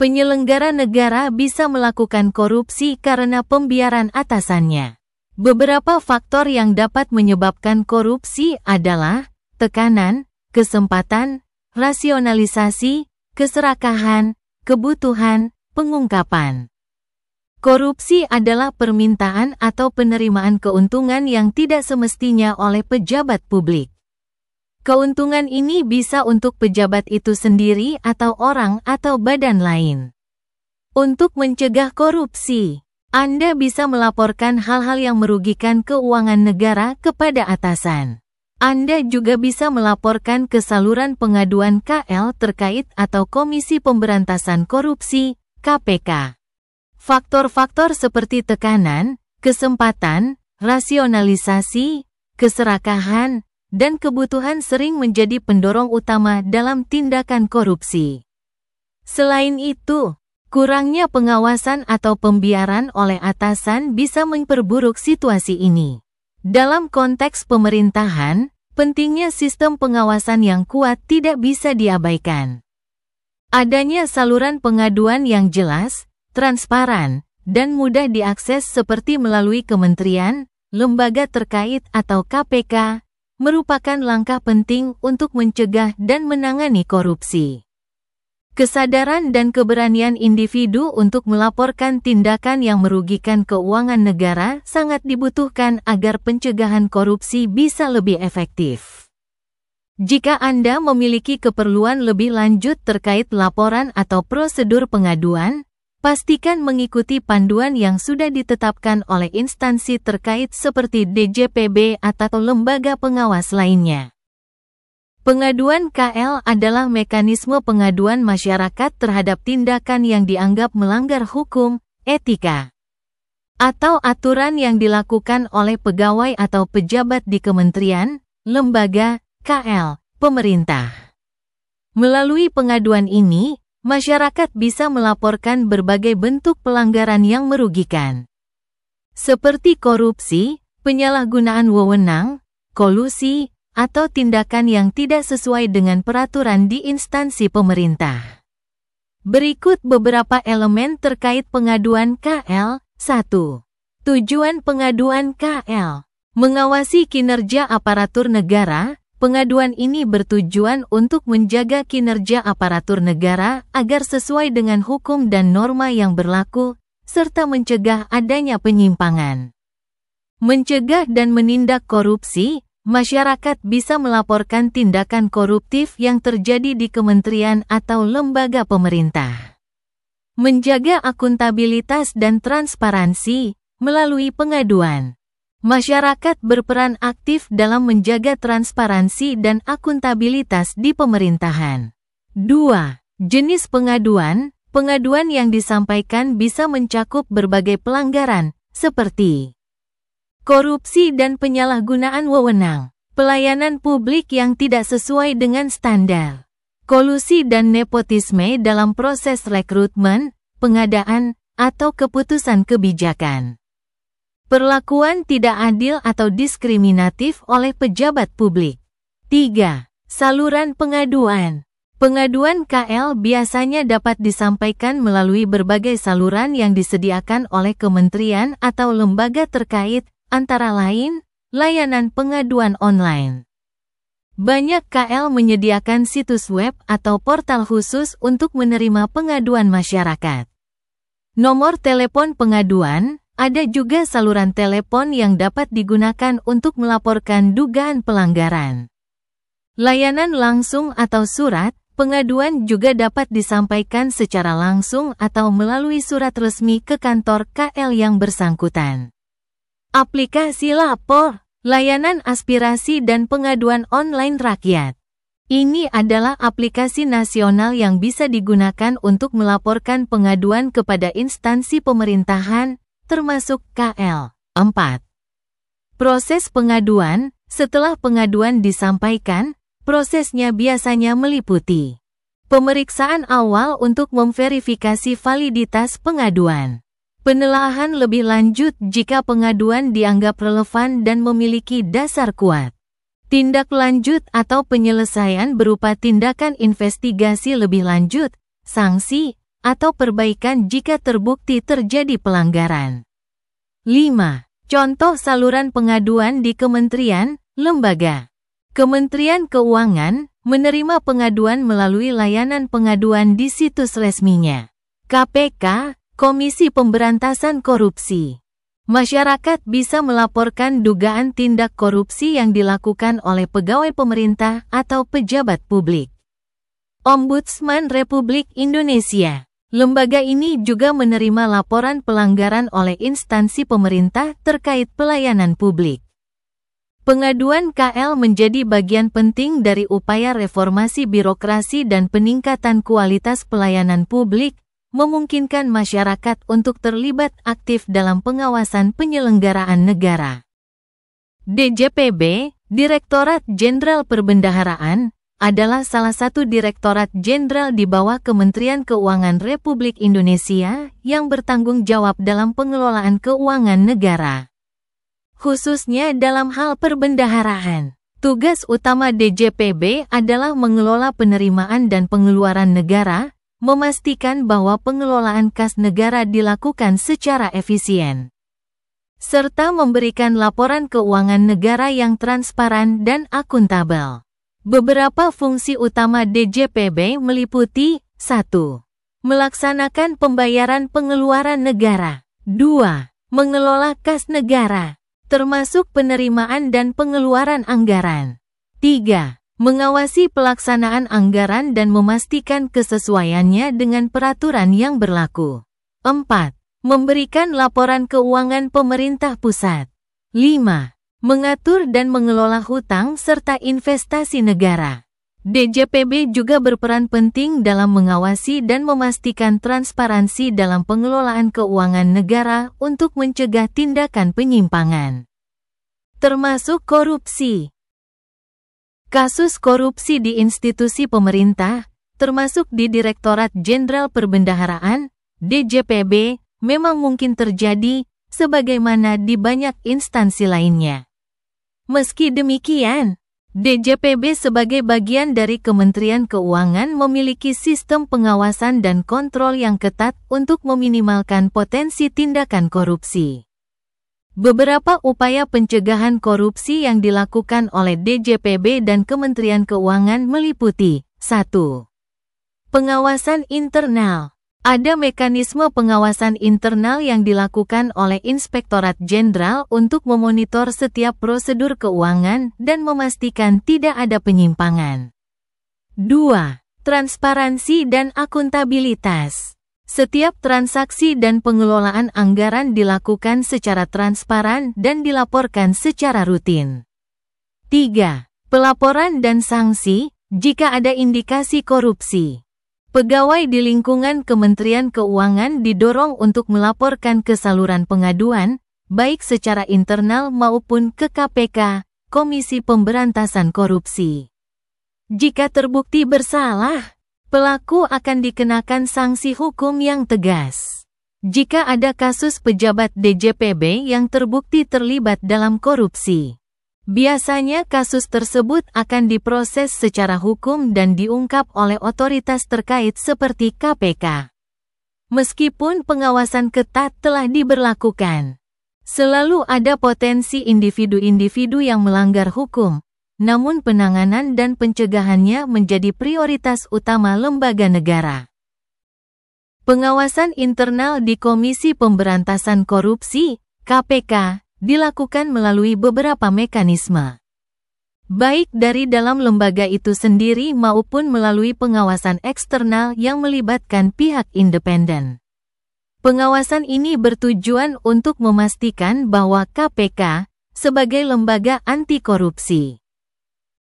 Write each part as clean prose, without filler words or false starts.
Penyelenggara negara bisa melakukan korupsi karena pembiaran atasannya. Beberapa faktor yang dapat menyebabkan korupsi adalah tekanan, kesempatan, rasionalisasi, keserakahan, kebutuhan, pengungkapan. Korupsi adalah permintaan atau penerimaan keuntungan yang tidak semestinya oleh pejabat publik. Keuntungan ini bisa untuk pejabat itu sendiri atau orang atau badan lain. Untuk mencegah korupsi, Anda bisa melaporkan hal-hal yang merugikan keuangan negara kepada atasan. Anda juga bisa melaporkan ke saluran pengaduan KL terkait atau Komisi Pemberantasan Korupsi, KPK. Faktor-faktor seperti tekanan, kesempatan, rasionalisasi, keserakahan, dan kebutuhan sering menjadi pendorong utama dalam tindakan korupsi. Selain itu, kurangnya pengawasan atau pembiaran oleh atasan bisa memperburuk situasi ini. Dalam konteks pemerintahan, pentingnya sistem pengawasan yang kuat tidak bisa diabaikan. Adanya saluran pengaduan yang jelas, transparan, dan mudah diakses seperti melalui kementerian, lembaga terkait atau KPK, merupakan langkah penting untuk mencegah dan menangani korupsi. Kesadaran dan keberanian individu untuk melaporkan tindakan yang merugikan keuangan negara sangat dibutuhkan agar pencegahan korupsi bisa lebih efektif. Jika Anda memiliki keperluan lebih lanjut terkait laporan atau prosedur pengaduan, pastikan mengikuti panduan yang sudah ditetapkan oleh instansi terkait seperti DJPB atau lembaga pengawas lainnya. Pengaduan KL adalah mekanisme pengaduan masyarakat terhadap tindakan yang dianggap melanggar hukum, etika, atau aturan yang dilakukan oleh pegawai atau pejabat di kementerian, lembaga, KL, pemerintah. Melalui pengaduan ini, masyarakat bisa melaporkan berbagai bentuk pelanggaran yang merugikan, seperti korupsi, penyalahgunaan wewenang, kolusi, atau tindakan yang tidak sesuai dengan peraturan di instansi pemerintah. Berikut beberapa elemen terkait pengaduan KL. 1. Tujuan pengaduan KL: mengawasi kinerja aparatur negara. Pengaduan ini bertujuan untuk menjaga kinerja aparatur negara agar sesuai dengan hukum dan norma yang berlaku, serta mencegah adanya penyimpangan. Mencegah dan menindak korupsi, masyarakat bisa melaporkan tindakan koruptif yang terjadi di kementerian atau lembaga pemerintah. Menjaga akuntabilitas dan transparansi, melalui pengaduan. Masyarakat berperan aktif dalam menjaga transparansi dan akuntabilitas di pemerintahan. 2. Jenis pengaduan. Pengaduan yang disampaikan bisa mencakup berbagai pelanggaran, seperti korupsi dan penyalahgunaan wewenang, pelayanan publik yang tidak sesuai dengan standar, kolusi dan nepotisme dalam proses rekrutmen, pengadaan, atau keputusan kebijakan. Perlakuan tidak adil atau diskriminatif oleh pejabat publik. 3. Saluran pengaduan. Pengaduan KL biasanya dapat disampaikan melalui berbagai saluran yang disediakan oleh kementerian atau lembaga terkait, antara lain, layanan pengaduan online. Banyak KL menyediakan situs web atau portal khusus untuk menerima pengaduan masyarakat. Nomor telepon pengaduan. Ada juga saluran telepon yang dapat digunakan untuk melaporkan dugaan pelanggaran. Layanan langsung atau surat, pengaduan juga dapat disampaikan secara langsung atau melalui surat resmi ke kantor KL yang bersangkutan. Aplikasi lapor, layanan aspirasi dan pengaduan online rakyat. Ini adalah aplikasi nasional yang bisa digunakan untuk melaporkan pengaduan kepada instansi pemerintahan, termasuk KL. 4. Proses pengaduan. Setelah pengaduan disampaikan, prosesnya biasanya meliputi pemeriksaan awal untuk memverifikasi validitas pengaduan, penelaahan lebih lanjut jika pengaduan dianggap relevan dan memiliki dasar kuat, tindak lanjut atau penyelesaian berupa tindakan investigasi lebih lanjut, sanksi, atau perbaikan jika terbukti terjadi pelanggaran. 5. Contoh saluran pengaduan di kementerian, lembaga. Kementerian Keuangan menerima pengaduan melalui layanan pengaduan di situs resminya. KPK, Komisi Pemberantasan Korupsi. Masyarakat bisa melaporkan dugaan tindak korupsi yang dilakukan oleh pegawai pemerintah atau pejabat publik. Ombudsman Republik Indonesia. Lembaga ini juga menerima laporan pelanggaran oleh instansi pemerintah terkait pelayanan publik. Pengaduan KL menjadi bagian penting dari upaya reformasi birokrasi dan peningkatan kualitas pelayanan publik, memungkinkan masyarakat untuk terlibat aktif dalam pengawasan penyelenggaraan negara. DJPB, Direktorat Jenderal Perbendaharaan, adalah salah satu direktorat jenderal di bawah Kementerian Keuangan Republik Indonesia yang bertanggung jawab dalam pengelolaan keuangan negara. Khususnya dalam hal perbendaharaan. Tugas utama DJPB adalah mengelola penerimaan dan pengeluaran negara, memastikan bahwa pengelolaan kas negara dilakukan secara efisien, serta memberikan laporan keuangan negara yang transparan dan akuntabel. Beberapa fungsi utama DJPB meliputi 1. Melaksanakan pembayaran pengeluaran negara. 2. Mengelola kas negara, termasuk penerimaan dan pengeluaran anggaran. 3. Mengawasi pelaksanaan anggaran dan memastikan kesesuaiannya dengan peraturan yang berlaku. 4. Memberikan laporan keuangan pemerintah pusat. 5. Mengatur dan mengelola hutang serta investasi negara. DJPB juga berperan penting dalam mengawasi dan memastikan transparansi dalam pengelolaan keuangan negara untuk mencegah tindakan penyimpangan, termasuk korupsi. Kasus korupsi di institusi pemerintah, termasuk di Direktorat Jenderal Perbendaharaan, DJPB, memang mungkin terjadi, sebagaimana di banyak instansi lainnya. Meski demikian, DJPB sebagai bagian dari Kementerian Keuangan memiliki sistem pengawasan dan kontrol yang ketat untuk meminimalkan potensi tindakan korupsi. Beberapa upaya pencegahan korupsi yang dilakukan oleh DJPB dan Kementerian Keuangan meliputi 1. Pengawasan internal. Ada mekanisme pengawasan internal yang dilakukan oleh Inspektorat Jenderal untuk memonitor setiap prosedur keuangan dan memastikan tidak ada penyimpangan. 2. Transparansi dan akuntabilitas. Setiap transaksi dan pengelolaan anggaran dilakukan secara transparan dan dilaporkan secara rutin. 3. Pelaporan dan sanksi jika ada indikasi korupsi. Pegawai di lingkungan Kementerian Keuangan didorong untuk melaporkan ke saluran pengaduan, baik secara internal maupun ke KPK, Komisi Pemberantasan Korupsi. Jika terbukti bersalah, pelaku akan dikenakan sanksi hukum yang tegas. Jika ada kasus pejabat DJPB yang terbukti terlibat dalam korupsi, biasanya kasus tersebut akan diproses secara hukum dan diungkap oleh otoritas terkait seperti KPK. Meskipun pengawasan ketat telah diberlakukan, selalu ada potensi individu-individu yang melanggar hukum. Namun penanganan dan pencegahannya menjadi prioritas utama lembaga negara. Pengawasan internal di Komisi Pemberantasan Korupsi, KPK, dilakukan melalui beberapa mekanisme, baik dari dalam lembaga itu sendiri maupun melalui pengawasan eksternal yang melibatkan pihak independen. Pengawasan ini bertujuan untuk memastikan bahwa KPK, sebagai lembaga anti korupsi,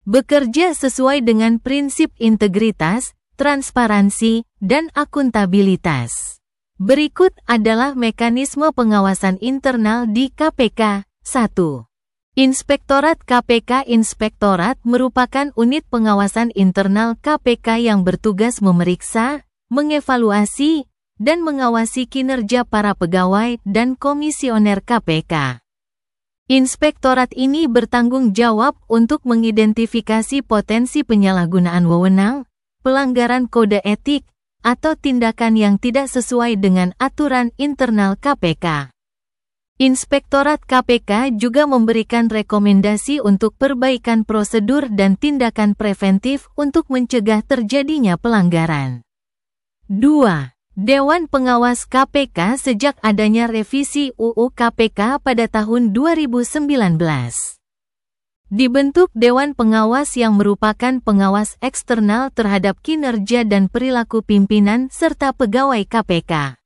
bekerja sesuai dengan prinsip integritas, transparansi, dan akuntabilitas. Berikut adalah mekanisme pengawasan internal di KPK. 1. Inspektorat KPK. Inspektorat merupakan unit pengawasan internal KPK yang bertugas memeriksa, mengevaluasi, dan mengawasi kinerja para pegawai dan komisioner KPK. Inspektorat ini bertanggung jawab untuk mengidentifikasi potensi penyalahgunaan wewenang, pelanggaran kode etik, atau tindakan yang tidak sesuai dengan aturan internal KPK. Inspektorat KPK juga memberikan rekomendasi untuk perbaikan prosedur dan tindakan preventif untuk mencegah terjadinya pelanggaran. 2. Dewan Pengawas KPK sejak adanya revisi UU KPK pada tahun 2019. Dibentuk Dewan Pengawas yang merupakan pengawas eksternal terhadap kinerja dan perilaku pimpinan serta pegawai KPK.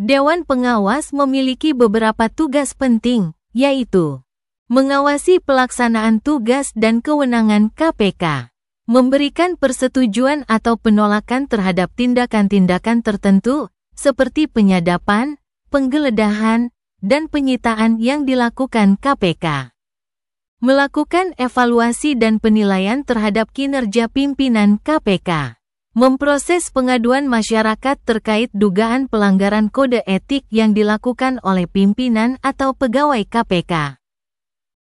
Dewan Pengawas memiliki beberapa tugas penting, yaitu mengawasi pelaksanaan tugas dan kewenangan KPK, memberikan persetujuan atau penolakan terhadap tindakan-tindakan tertentu, seperti penyadapan, penggeledahan, dan penyitaan yang dilakukan KPK. Melakukan evaluasi dan penilaian terhadap kinerja pimpinan KPK. Memproses pengaduan masyarakat terkait dugaan pelanggaran kode etik yang dilakukan oleh pimpinan atau pegawai KPK.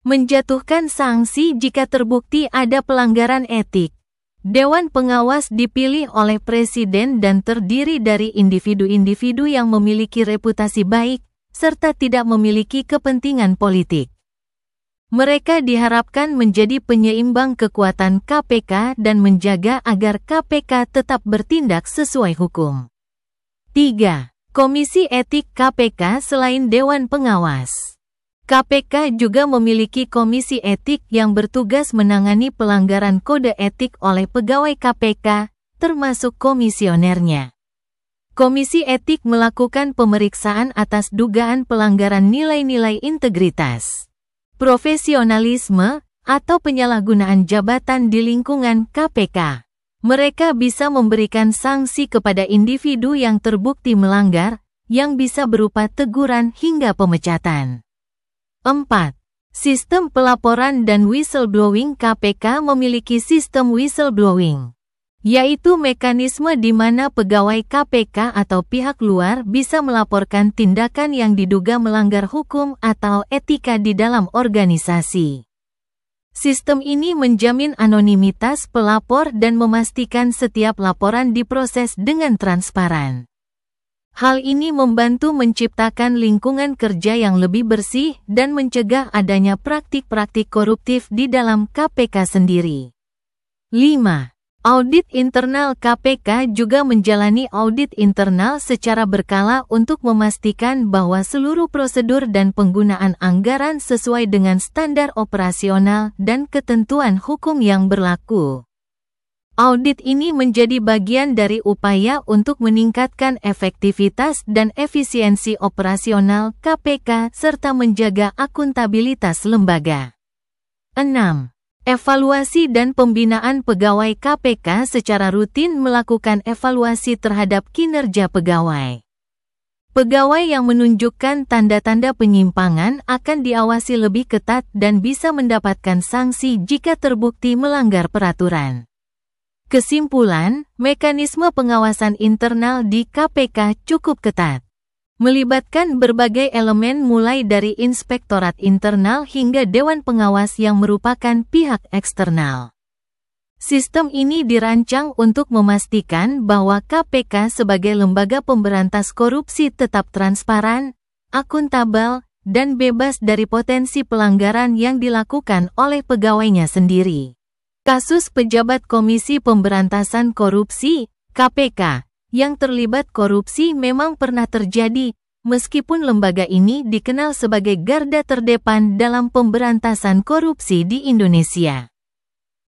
Menjatuhkan sanksi jika terbukti ada pelanggaran etik. Dewan Pengawas dipilih oleh Presiden dan terdiri dari individu-individu yang memiliki reputasi baik, serta tidak memiliki kepentingan politik. Mereka diharapkan menjadi penyeimbang kekuatan KPK dan menjaga agar KPK tetap bertindak sesuai hukum. 3. Komisi Etik KPK selain Dewan Pengawas. KPK juga memiliki komisi etik yang bertugas menangani pelanggaran kode etik oleh pegawai KPK, termasuk komisionernya. Komisi etik melakukan pemeriksaan atas dugaan pelanggaran nilai-nilai integritas, profesionalisme, atau penyalahgunaan jabatan di lingkungan KPK. Mereka bisa memberikan sanksi kepada individu yang terbukti melanggar, yang bisa berupa teguran hingga pemecatan. 4. Sistem pelaporan dan whistleblowing. KPK memiliki sistem whistleblowing, yaitu mekanisme di mana pegawai KPK atau pihak luar bisa melaporkan tindakan yang diduga melanggar hukum atau etika di dalam organisasi. Sistem ini menjamin anonimitas pelapor dan memastikan setiap laporan diproses dengan transparan. Hal ini membantu menciptakan lingkungan kerja yang lebih bersih dan mencegah adanya praktik-praktik koruptif di dalam KPK sendiri. 5. Audit internal. KPK juga menjalani audit internal secara berkala untuk memastikan bahwa seluruh prosedur dan penggunaan anggaran sesuai dengan standar operasional dan ketentuan hukum yang berlaku. Audit ini menjadi bagian dari upaya untuk meningkatkan efektivitas dan efisiensi operasional KPK serta menjaga akuntabilitas lembaga. 6. Evaluasi dan pembinaan pegawai. KPK secara rutin melakukan evaluasi terhadap kinerja pegawai. Pegawai yang menunjukkan tanda-tanda penyimpangan akan diawasi lebih ketat dan bisa mendapatkan sanksi jika terbukti melanggar peraturan. Kesimpulan, mekanisme pengawasan internal di KPK cukup ketat, melibatkan berbagai elemen mulai dari inspektorat internal hingga dewan pengawas yang merupakan pihak eksternal. Sistem ini dirancang untuk memastikan bahwa KPK sebagai lembaga pemberantas korupsi tetap transparan, akuntabel, dan bebas dari potensi pelanggaran yang dilakukan oleh pegawainya sendiri. Kasus pejabat Komisi Pemberantasan Korupsi, KPK, yang terlibat korupsi memang pernah terjadi, meskipun lembaga ini dikenal sebagai garda terdepan dalam pemberantasan korupsi di Indonesia.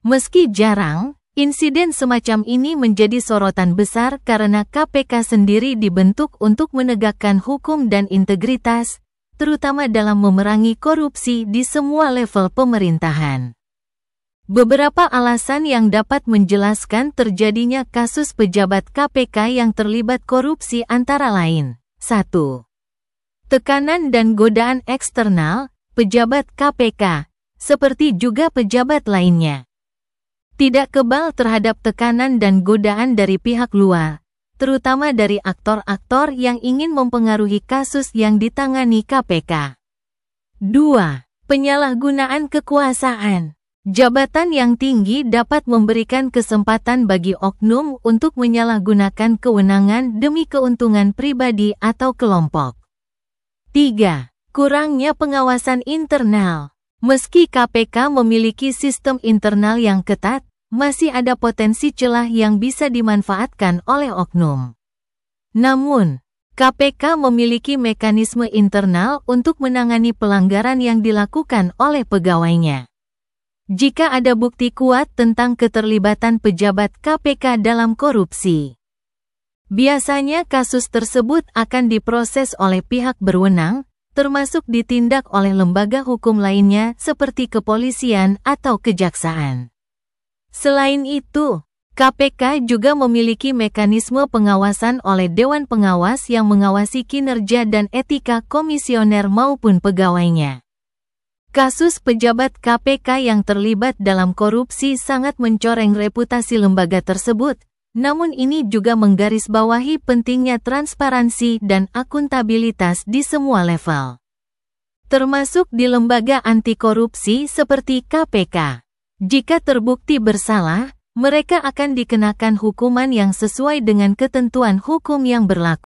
Meski jarang, insiden semacam ini menjadi sorotan besar karena KPK sendiri dibentuk untuk menegakkan hukum dan integritas, terutama dalam memerangi korupsi di semua level pemerintahan. Beberapa alasan yang dapat menjelaskan terjadinya kasus pejabat KPK yang terlibat korupsi antara lain. 1. Tekanan dan godaan eksternal, pejabat KPK, seperti juga pejabat lainnya, tidak kebal terhadap tekanan dan godaan dari pihak luar, terutama dari aktor-aktor yang ingin mempengaruhi kasus yang ditangani KPK. 2. Penyalahgunaan kekuasaan. Jabatan yang tinggi dapat memberikan kesempatan bagi oknum untuk menyalahgunakan kewenangan demi keuntungan pribadi atau kelompok. 3. Kurangnya pengawasan internal. Meski KPK memiliki sistem internal yang ketat, masih ada potensi celah yang bisa dimanfaatkan oleh oknum. Namun, KPK memiliki mekanisme internal untuk menangani pelanggaran yang dilakukan oleh pegawainya. Jika ada bukti kuat tentang keterlibatan pejabat KPK dalam korupsi, biasanya kasus tersebut akan diproses oleh pihak berwenang, termasuk ditindak oleh lembaga hukum lainnya seperti kepolisian atau kejaksaan. Selain itu, KPK juga memiliki mekanisme pengawasan oleh Dewan Pengawas yang mengawasi kinerja dan etika komisioner maupun pegawainya. Kasus pejabat KPK yang terlibat dalam korupsi sangat mencoreng reputasi lembaga tersebut, namun ini juga menggarisbawahi pentingnya transparansi dan akuntabilitas di semua level, termasuk di lembaga anti korupsi seperti KPK. Jika terbukti bersalah, mereka akan dikenakan hukuman yang sesuai dengan ketentuan hukum yang berlaku.